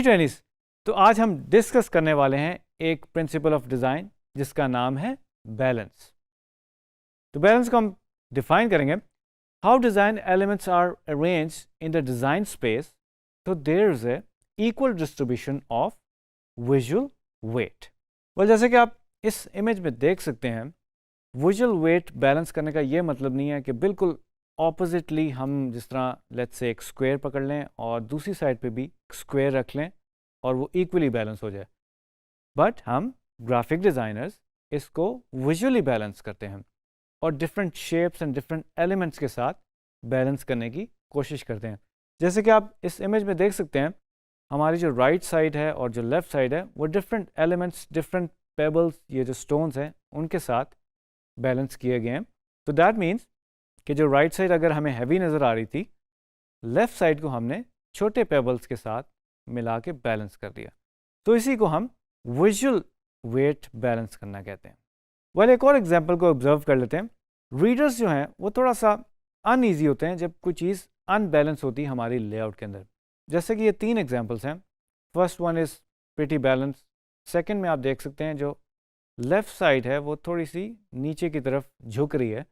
G20s। तो आज हम डिस्कस करने वाले हैं एक प्रिंसिपल ऑफ डिज़ाइन जिसका नाम है बैलेंस। तो बैलेंस को हम डिफाइन करेंगे, how design elements are arranged in the design space तो there is a equal distribution of visual weight. Well, जैसे कि आप इस इमेज में देख सकते हैं, विजुअल वेट बैलेंस करने का ये मतलब नहीं है कि बिल्कुल ऑपोजिटली हम जिस तरह लेट्स से एक स्क्वायर पकड़ लें और दूसरी साइड पे भी स्क्वायर रख लें और वो इक्वली बैलेंस हो जाए। बट हम ग्राफिक डिज़ाइनर्स इसको विजुअली बैलेंस करते हैं और different shapes and different elements के साथ बैलेंस करने की कोशिश करते हैं। जैसे कि आप इस इमेज में देख सकते हैं, हमारी जो राइट साइड है और जो लेफ़्ट साइड है वो डिफरेंट एलिमेंट्स, डिफरेंट पेबल्स, ये जो स्टोन्स हैं उनके साथ बैलेंस किए गए हैं। तो दैट मीन्स कि जो राइट साइड अगर हमें हैवी नज़र आ रही थी, लेफ़्ट साइड को हमने छोटे पेबल्स के साथ मिला के बैलेंस कर दिया। तो इसी को हम विजुअल वेट बैलेंस करना कहते हैं। वेल, एक और एग्जांपल को ऑब्जर्व कर लेते हैं। रीडर्स जो हैं वो थोड़ा सा अनईजी होते हैं जब कोई चीज़ अनबैलेंस होती है हमारी लेआउट के अंदर। जैसे कि ये 3 एग्जांपल्स हैं। First one is pretty balance. Second में आप देख सकते हैं जो लेफ़्ट साइड है वो थोड़ी सी नीचे की तरफ झुक रही है,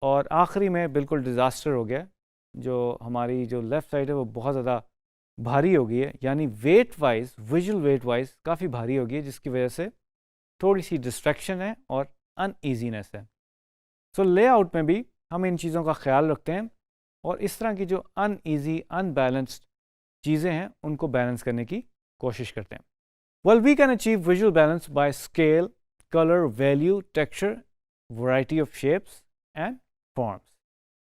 और आखिरी में बिल्कुल डिज़ास्टर हो गया, जो हमारी जो लेफ़्ट साइड है वो बहुत ज़्यादा भारी हो गई है, यानी wait wise, visual wait wise काफ़ी भारी हो गई है, जिसकी वजह से थोड़ी सी डिस्ट्रैक्शन है और अनईजीनेस है। सो लेआउट में भी हम इन चीज़ों का ख्याल रखते हैं और इस तरह की जो अनईजी, अनबैलेंस्ड चीज़ें हैं उनको बैलेंस करने की कोशिश करते हैं। Well, we can achieve visual balance by scale, colour, value, texture, variety of shapes and forms.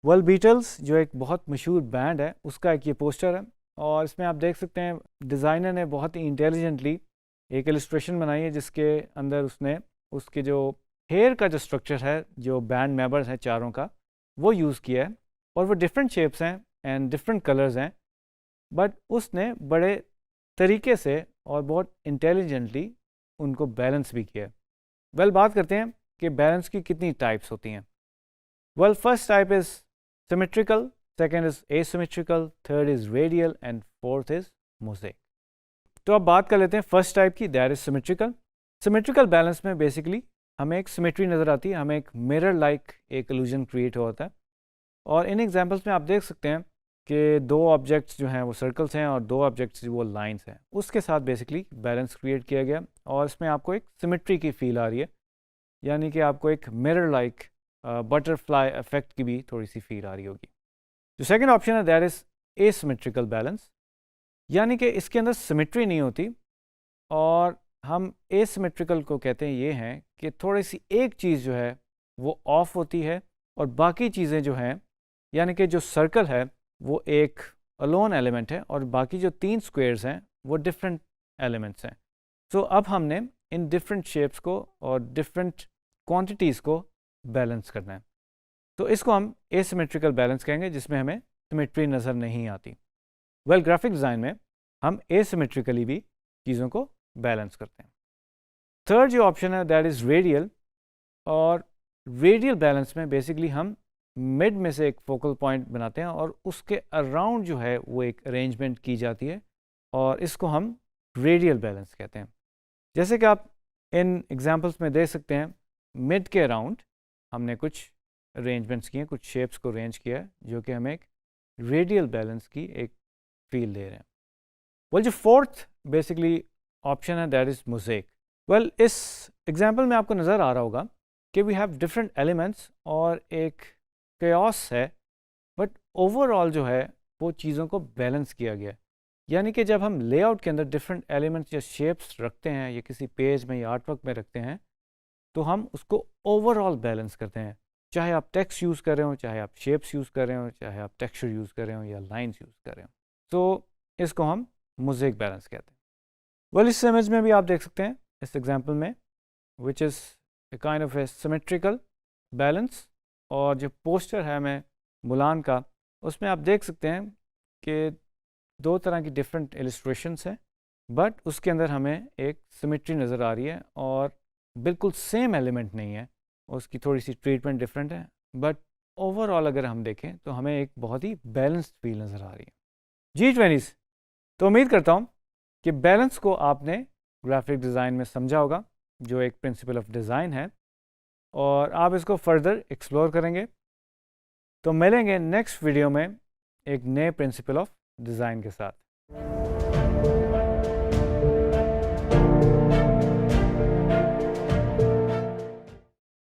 Well, Beatles जो एक बहुत मशहूर बैंड है उसका एक ये पोस्टर है, और इसमें आप देख सकते हैं डिज़ाइनर ने बहुत ही इंटेलिजेंटली एक इलस्ट्रेशन बनाई है जिसके अंदर उसने उसके जो हेयर का जो स्ट्रक्चर है, जो बैंड मेंबर्स हैं चारों का, वो यूज़ किया है, और वो डिफरेंट शेप्स हैं एंड डिफरेंट कलर्स हैं, बट उसने बड़े तरीके से और बहुत इंटेलिजेंटली उनको बैलेंस भी किया है। वेल, बात करते हैं कि बैलेंस की कितनी टाइप्स होती हैं। Well, first type is symmetrical, second is asymmetrical, third is radial and fourth is mosaic। तो अब बात कर लेते हैं फर्स्ट टाइप की, that is symmetrical. Symmetrical balance में बेसिकली हमें एक सिमेट्री नज़र आती है, हमें एक मिरर लाइक एक इल्यूजन क्रिएट होता है, और इन एग्जांपल्स में आप देख सकते हैं कि 2 ऑब्जेक्ट्स जो हैं वो सर्कल्स हैं और 2 ऑब्जेक्ट्स वो लाइंस हैं, उसके साथ बेसिकली बैलेंस क्रिएट किया गया, और इसमें आपको एक सिमेट्री की फील आ रही है, यानी कि आपको एक मिरर लाइक बटरफ्लाई इफेक्ट की भी थोड़ी सी फील आ रही होगी। जो सेकंड ऑप्शन है दैट इज़ एसिमेट्रिकल बैलेंस, यानी कि इसके अंदर सिमेट्री नहीं होती, और हम एसिमेट्रिकल को कहते हैं ये हैं कि थोड़ी सी एक चीज़ जो है वो ऑफ होती है और बाकी चीज़ें जो हैं, यानी कि जो सर्कल है वो एक अलोन एलिमेंट है और बाकी जो 3 स्क्वायर्स हैं वो डिफरेंट एलिमेंट्स हैं। सो अब हमने इन डिफरेंट शेप्स को और डिफरेंट क्वांटिटीज़ को बैलेंस करना है, तो इसको हम एसिमेट्रिकल बैलेंस कहेंगे, जिसमें हमें सिमेट्री नज़र नहीं आती। वेल, ग्राफिक डिज़ाइन में हम एसिमेट्रिकली भी चीज़ों को बैलेंस करते हैं। थर्ड जो ऑप्शन है दैट इज़ रेडियल, और रेडियल बैलेंस में बेसिकली हम मिड में से एक फोकल पॉइंट बनाते हैं और उसके अराउंड जो है वो एक अरेंजमेंट की जाती है, और इसको हम रेडियल बैलेंस कहते हैं। जैसे कि आप इन एग्जांपल्स में देख सकते हैं, मिड के अराउंड हमने कुछ अरेंजमेंट्स किए हैं, कुछ शेप्स को अरेंज किया है, जो कि हमें एक रेडियल बैलेंस की एक फील दे रहे हैं। वेल, जो फोर्थ बेसिकली ऑप्शन है दैट इज़ मोज़ेक। वेल, इस एग्जांपल में आपको नज़र आ रहा होगा कि वी हैव डिफरेंट एलिमेंट्स और एक केओस है, बट ओवरऑल जो है वो चीज़ों को बैलेंस किया गया है। यानी कि जब हम लेआउट के अंदर डिफरेंट एलिमेंट्स या शेप्स रखते हैं या किसी पेज में या आर्टवर्क में रखते हैं, तो हम उसको ओवरऑल बैलेंस करते हैं, चाहे आप टेक्स्ट यूज़ कर रहे हो, चाहे आप शेप्स यूज़ कर रहे हो, चाहे आप टेक्सचर यूज़ कर रहे हो या लाइंस यूज़ कर रहे हो। तो इसको हम मोज़ेक बैलेंस कहते हैं। वेल, इस इमेज में भी आप देख सकते हैं इस एग्जांपल में, which is a kind of A symmetrical balance, और जो पोस्टर है हमें मुलान का, उसमें आप देख सकते हैं कि 2 तरह की डिफरेंट इलस्ट्रेशंस हैं, बट उसके अंदर हमें एक सिमेट्री नज़र आ रही है, और बिल्कुल सेम एलिमेंट नहीं है, उसकी थोड़ी सी ट्रीटमेंट डिफरेंट है, बट ओवरऑल अगर हम देखें तो हमें एक बहुत ही बैलेंस्ड फील नज़र आ रही है। G20s, तो उम्मीद करता हूँ कि बैलेंस को आपने ग्राफिक डिज़ाइन में समझा होगा, जो एक प्रिंसिपल ऑफ डिज़ाइन है, और आप इसको फर्दर एक्सप्लोर करेंगे। तो मिलेंगे नेक्स्ट वीडियो में एक नए प्रिंसिपल ऑफ डिज़ाइन के साथ।